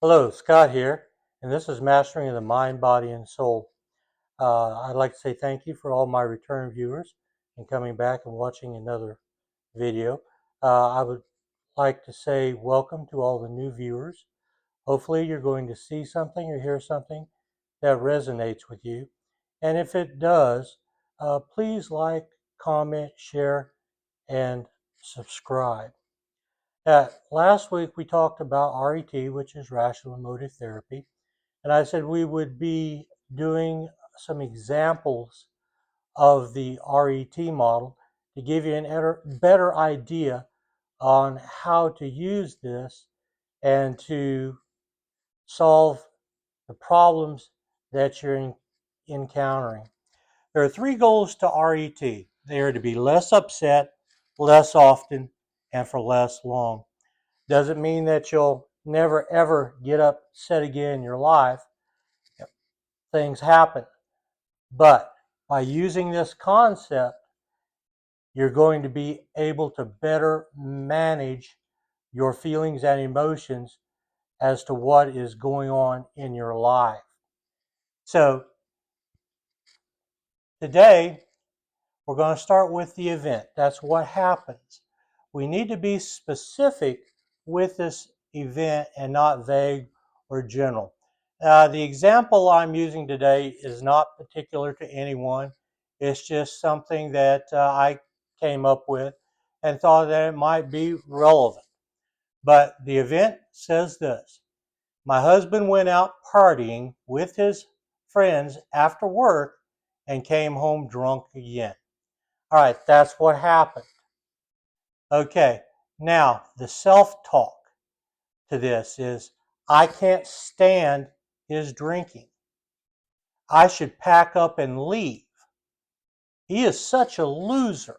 Hello, Scott here, and this is Mastering of the Mind, Body, and Soul. I'd like to say thank you for all my return viewers and coming back and watching another video. I would like to say welcome to all the new viewers. Hopefully you're going to see something or hear something that resonates with you. And if it does, please like, comment, share, and subscribe. Last week we talked about R.E.T, which is rational emotive therapy. And I said we would be doing some examples of the R.E.T model to give you a better idea on how to use this and to solve the problems that you're encountering. There are three goals to R.E.T. They are to be less upset, less often, and for less long. Doesn't mean that you'll never ever get upset again in your life. Things happen. But by using this concept, you're going to be able to better manage your feelings and emotions as to what is going on in your life. So today, we're going to start with the event. That's what happens. We need to be specific with this event and not vague or general. The example I'm using today is not particular to anyone. It's just something that I came up with and thought that it might be relevant. But the event says this. My husband went out partying with his friends after work and came home drunk again. All right, that's what happened. Okay, now the self-talk to this is, I can't stand his drinking. I should pack up and leave. He is such a loser.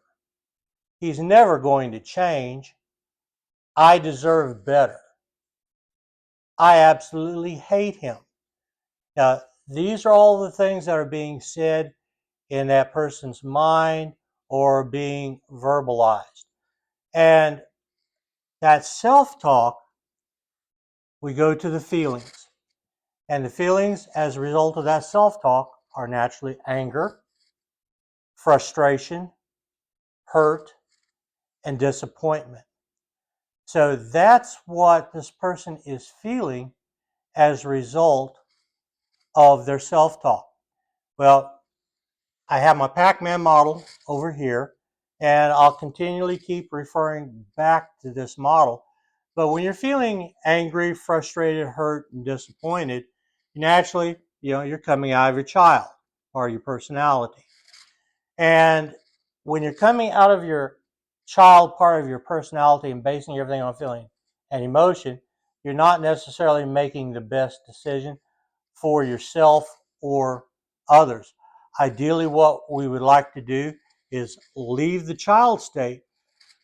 He's never going to change. I deserve better. I absolutely hate him. Now, these are all the things that are being said in that person's mind or being verbalized. And that self-talk, we go to the feelings. And the feelings as a result of that self-talk are naturally anger, frustration, hurt, and disappointment. So that's what this person is feeling as a result of their self-talk. Well, I have my Pac-Man model over here, and I'll continually keep referring back to this model. But when you're feeling angry, frustrated, hurt, and disappointed, naturally, you're coming out of your child or your personality. And when you're coming out of your child part of your personality and basing everything on feeling and emotion, you're not necessarily making the best decision for yourself or others. Ideally, what we would like to do is leave the child state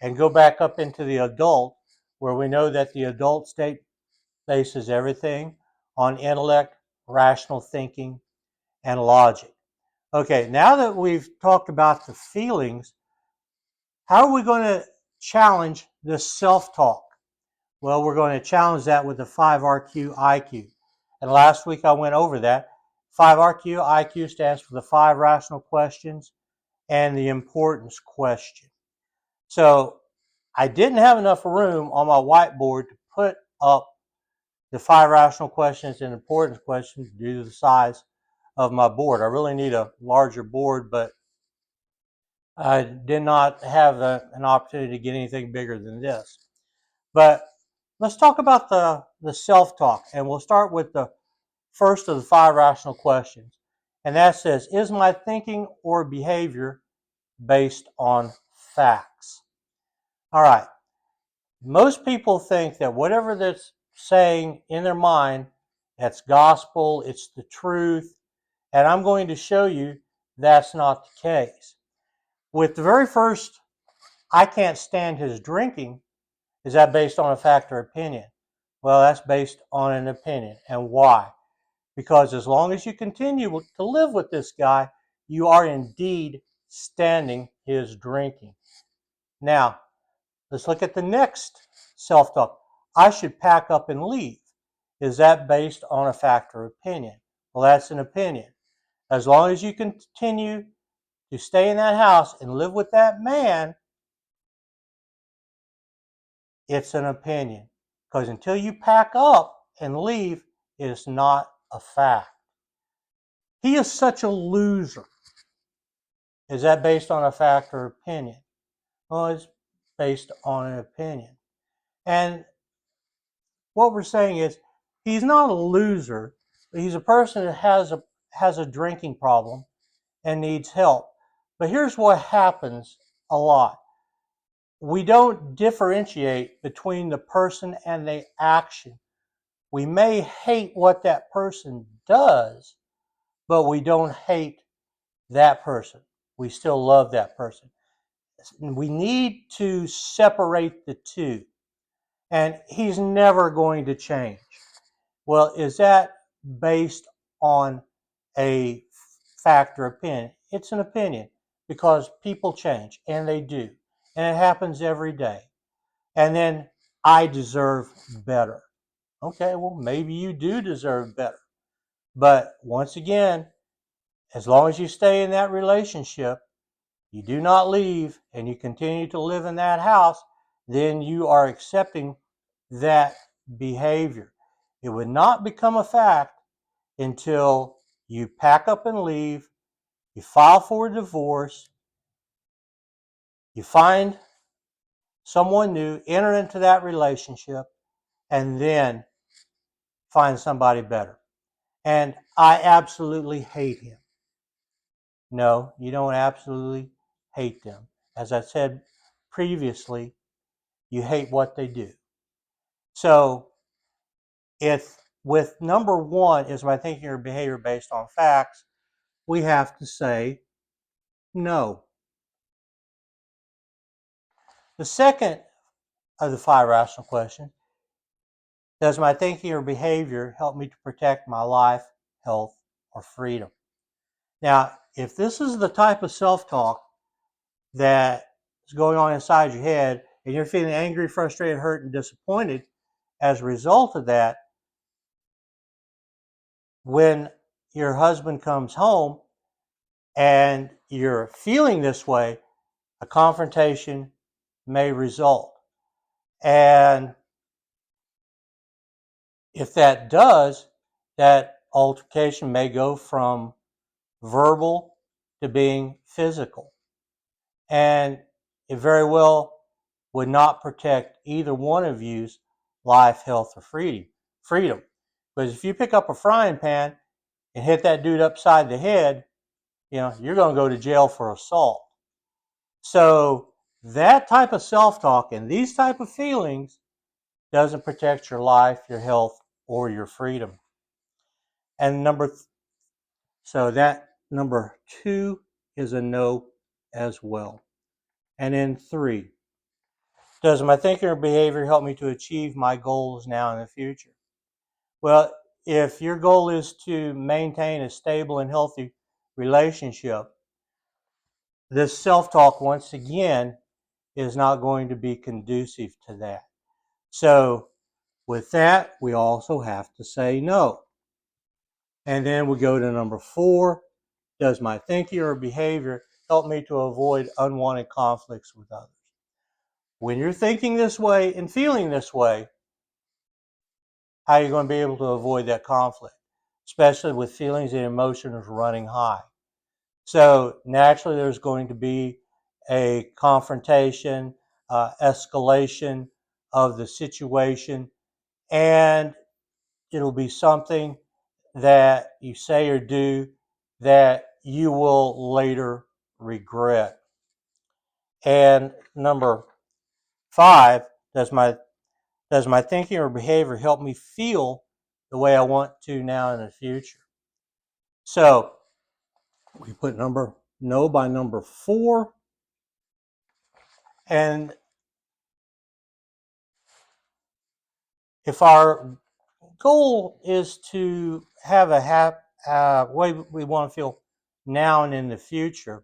and go back up into the adult, where we know that the adult state bases everything on intellect, rational thinking, and logic. Okay, now that we've talked about the feelings, how are we going to challenge this self-talk? Well, we're going to challenge that with the 5RQ IQ. And last week I went over that. 5RQ IQ stands for the 5 rational questions and the importance question. So I didn't have enough room on my whiteboard to put up the 5 rational questions and importance questions due to the size of my board. I really need a larger board, but I did not have an opportunity to get anything bigger than this. But let's talk about the self-talk, and we'll start with the first of the 5 rational questions. And that says, is my thinking or behavior based on facts? All right. Most people think that whatever they're saying in their mind, that's gospel, it's the truth. And I'm going to show you that's not the case. With the very first, I can't stand his drinking, is that based on a fact or opinion? Well, that's based on an opinion. And why? Because as long as you continue to live with this guy, you are indeed standing his drinking. Now, let's look at the next self-talk. I should pack up and leave. is that based on a fact or opinion? Well, that's an opinion. As long as you continue to stay in that house and live with that man, it's an opinion. Because until you pack up and leave, it is not a fact. He is such a loser. Is that based on a fact or opinion? Well, it's based on an opinion. And what we're saying is he's not a loser, but he's a person that has a drinking problem and needs help. But here's what happens a lot. We don't differentiate between the person and the action. We may hate what that person does, but we don't hate that person. We still love that person. We need to separate the two. And he's never going to change. Well, is that based on a fact or opinion? It's an opinion because people change, and they do. And it happens every day. And then I deserve better. Okay, well, maybe you do deserve better. But once again, as long as you stay in that relationship, you do not leave, and you continue to live in that house, then you are accepting that behavior. It would not become a fact until you pack up and leave, you file for a divorce, you find someone new, enter into that relationship, and then find somebody better. And I absolutely hate him. No, you don't absolutely hate them. As I said previously, you hate what they do. So if with number one is my thinking or behavior based on facts, we have to say no. The second of the 5 rational questions, does my thinking or behavior help me to protect my life, health, or freedom? Now, if this is the type of self-talk that is going on inside your head and you're feeling angry, frustrated, hurt, and disappointed as a result of that, when your husband comes home and you're feeling this way, a confrontation may result. And if that does, that altercation may go from verbal to being physical. And it very well would not protect either one of you's life, health, or freedom. Because if you pick up a frying pan and hit that dude upside the head, you're going to go to jail for assault. So that type of self-talk and these type of feelings doesn't protect your life, your health, or your freedom. And so that number 2 is a no as well. And then 3, does my thinking or behavior help me to achieve my goals now and in the future? Well, if your goal is to maintain a stable and healthy relationship, this self-talk, once again, is not going to be conducive to that. So with that, we also have to say no. And then we go to number 4. Does my thinking or behavior help me to avoid unwanted conflicts with others? When you're thinking this way and feeling this way, how are you going to be able to avoid that conflict? Especially with feelings and emotions running high. So naturally there's going to be a confrontation, escalation of the situation, and it'll be something that you say or do that you will later regret. And number 5, does my thinking or behavior help me feel the way I want to now in the future? So we put no by number 4. And if our goal is to have a way we want to feel now and in the future,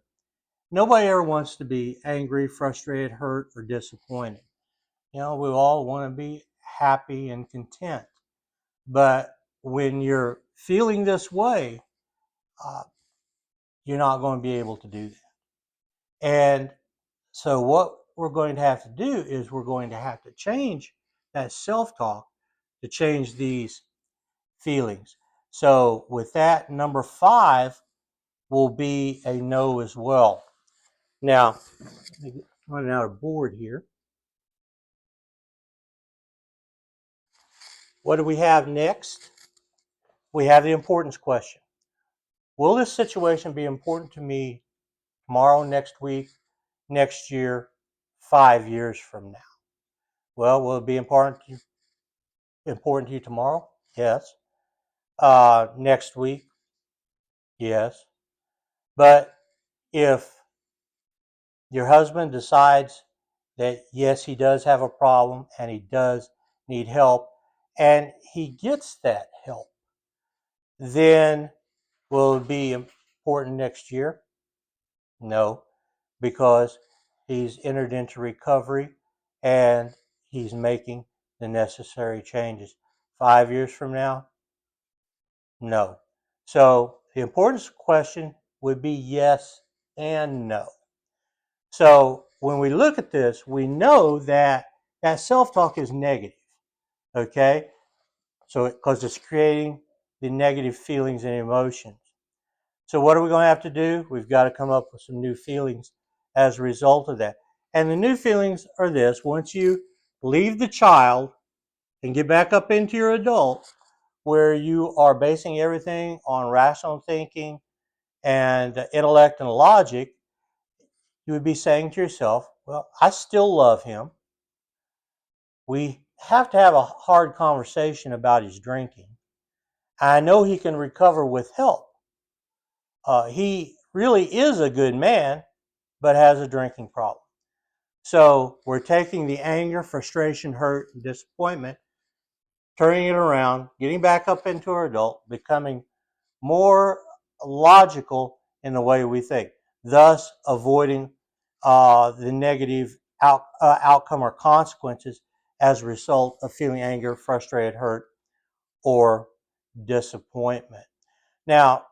nobody ever wants to be angry, frustrated, hurt, or disappointed. We all want to be happy and content. But when you're feeling this way, uh, you're not going to be able to do that. And so what we're going to have to do is we're going to have to change that self-talk to change these feelings. So with that, number 5 will be a no as well. Now, I'm running out of board here. What do we have next? We have the importance question. Will this situation be important to me tomorrow, next week, next year, 5 years from now? Well, will it be important to you tomorrow? Yes. Next week? Yes. But if your husband decides that yes, he does have a problem and he does need help, and he gets that help, then will it be important next year? No, because he's entered into recovery and he's making the necessary changes. 5 years from now? No. So the importance question would be yes and no. So when we look at this, we know that that self-talk is negative, okay? So because it's creating the negative feelings and emotions. So what are we going to have to do? We've got to come up with some new feelings as a result of that. And the new feelings are this: once you leave the child and get back up into your adult, where you are basing everything on rational thinking and intellect and logic, you would be saying to yourself, well, I still love him. We have to have a hard conversation about his drinking. I know he can recover with help. He really is a good man, but has a drinking problem. So we're taking the anger, frustration, hurt, and disappointment, turning it around, getting back up into our adult, becoming more logical in the way we think, thus avoiding the negative outcome or consequences as a result of feeling anger, frustrated, hurt, or disappointment. Now,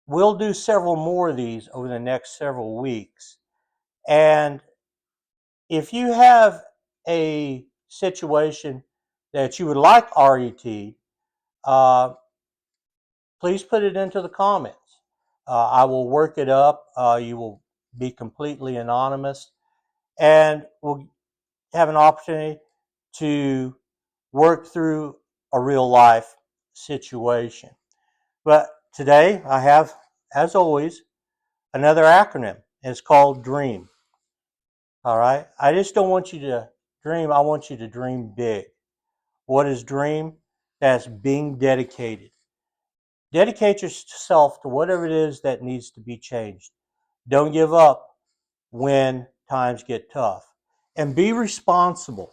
we'll do several more of these over the next several weeks. And if you have a situation that you would like R.E.T, please put it into the comments. I will work it up. You will be completely anonymous, and we'll have an opportunity to work through a real life situation. But today I have, as always, another acronym. It's called DREAM. All right. I just don't want you to dream. I want you to dream big. What is DREAM? That's being dedicated. Dedicate yourself to whatever it is that needs to be changed. Don't give up when times get tough. And be responsible.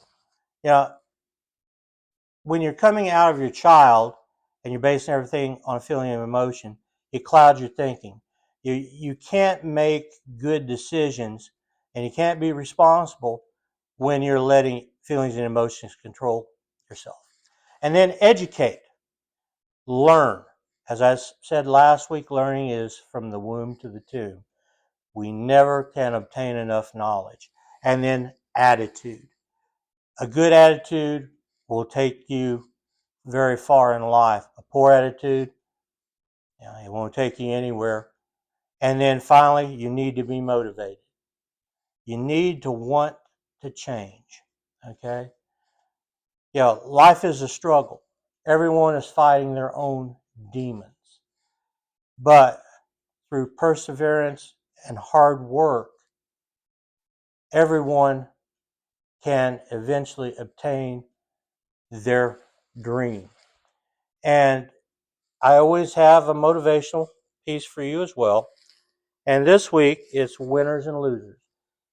You know, when you're coming out of your child and you're basing everything on a feeling of emotion, it clouds your thinking. You can't make good decisions and you can't be responsible when you're letting feelings and emotions control yourself. And then educate, learn. As I said last week, learning is from the womb to the tomb. We never can obtain enough knowledge. And then attitude. A good attitude will take you very far in life. A poor attitude, it won't take you anywhere. And then finally, you need to be motivated. You need to want to change. Okay? Life is a struggle. Everyone is fighting their own demons. But through perseverance and hard work, everyone can eventually obtain their dream. And I always have a motivational piece for you as well. And this week, it's winners and losers.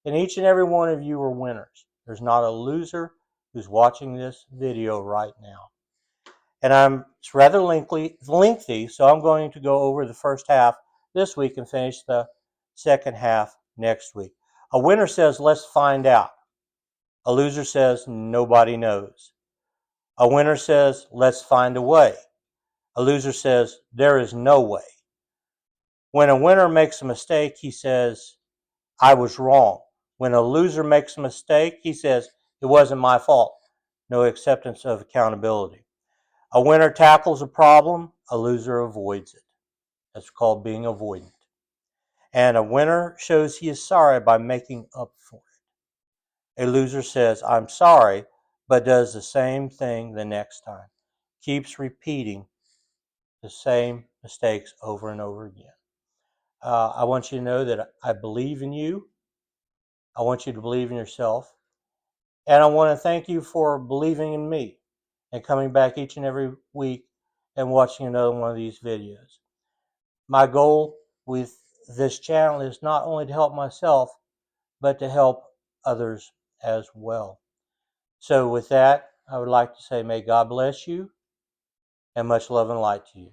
And each and every one of you are winners. There's not a loser who's watching this video right now. And it's rather lengthy, so I'm going to go over the first half this week and finish the second half next week. A winner says, let's find out. A loser says, nobody knows. A winner says, let's find a way. A loser says, there is no way. When a winner makes a mistake, he says, I was wrong. When a loser makes a mistake, he says, it wasn't my fault. No acceptance of accountability. A winner tackles a problem, a loser avoids it. That's called being avoidant. And a winner shows he is sorry by making up for it. A loser says, I'm sorry, but does the same thing the next time. Keeps repeating the same mistakes over and over again. I want you to know that I believe in you. I want you to believe in yourself. And I want to thank you for believing in me and coming back each and every week and watching another one of these videos. My goal with this channel is not only to help myself, but to help others as well. So with that, I would like to say, may God bless you and much love and light to you.